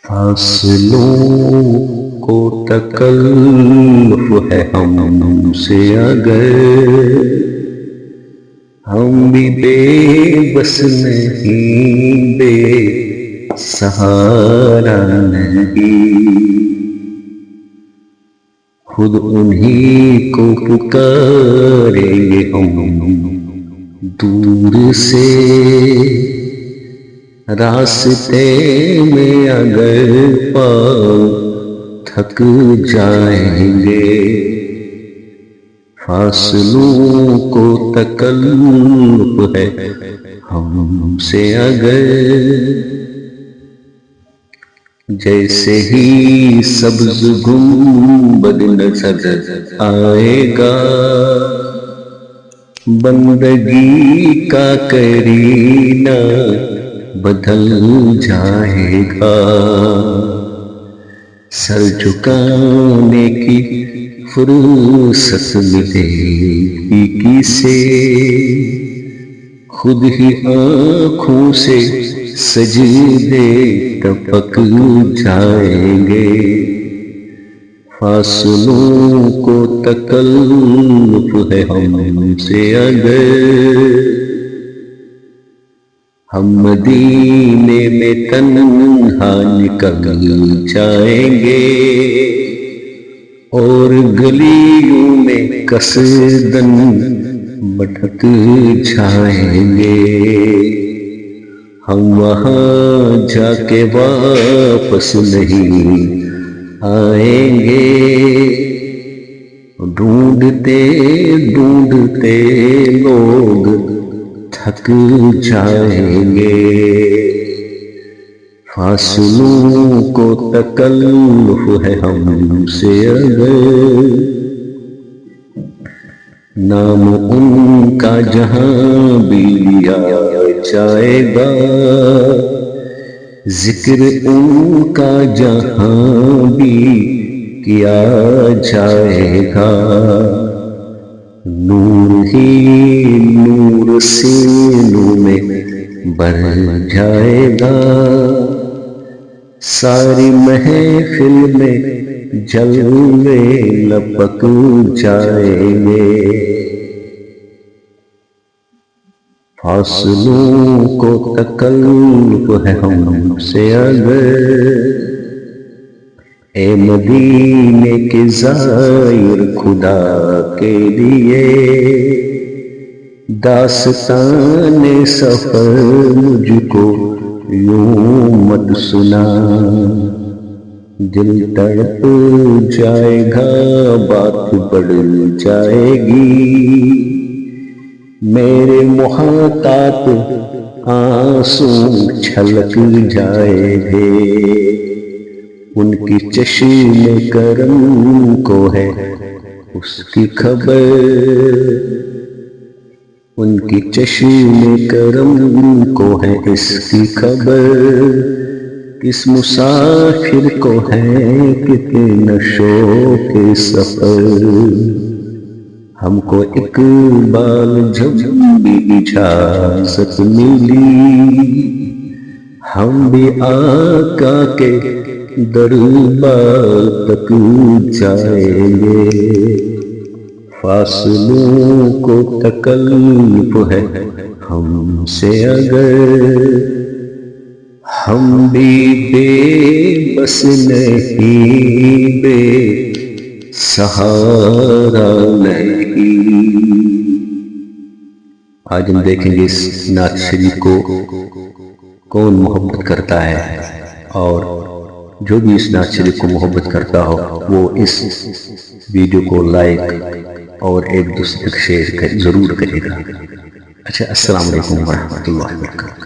فاصلوں کو تکلف ہے ہم سے اگر ہم بھی بے بس نہیں، بے سہارا نہیں، خود انہی کو پکاریں گے ہم دور سے، راستے میں اگر پاؤں تھک جائیں گے، فاصلوں کو تکلف ہے ہم سے اگر جیسے ہی سبز گنبد نظر آئے گا، بندگی کا کرینہ بدل جائے گا، سر جھکانے کی فرصت ملے گی کسے، خود ہی آنکھوں سے سجدے ٹپک جائیں گے، فاصلوں کو تکلف ہے ہم سے اگر ہم مدینے میں تنہا نکل جائیں گے، اور گلیوں میں قصداً بھٹک جائیں گے، ہم وہاں جا کے واپس نہیں آئیں گے، ڈھونڈتے ڈھونڈتے لوگ تھک جائیں گے، فاصلوں کو تکلف ہے ہم سے اگر نام ان کا جہاں بھی لیا جائے گا، ذکر ان کا جہاں بھی کیا جائے گا، نور ہی نور سینوں میں بھر جائے گا، ساری محفل میں جلوے لپک جائیں گے، فاصلوں کو تکلف ہے ہم سے اگر اے مدینے کے زائر خدا کے لیے داستان سفر مجھ کو یوں مت سنا، دل تڑپ جائے گا، بات بڑھ جائے گی، میرے محتاط آنسو چھلک جائے گے، ان کی چشم کرم کو ہے اس کی خبر، ان کی چشم کرم کو ہے اس کی خبر، کس مسافر کو ہے کتنے شوق سفر، ہم کو اقبال جب بھی اجازت ملی، ہم بھی آقا کے دربار تک جائیں گے، فاصلوں کو تکلف ہے ہم سے اگر ہم بھی بے بس نہیں، بے سہارا نہیں۔ آج ہم دیکھیں گے اس نعت شریف کو کون محبت کرتا ہے، اور جو بھی اس نعت شریف کو محبت کرتا ہو وہ اس ویڈیو کو لائک اور ایک دوسرے تک شیئر ضرور کرے گا۔ اچھا، السلام علیکم ورحمۃ اللہ وبرکاتہ۔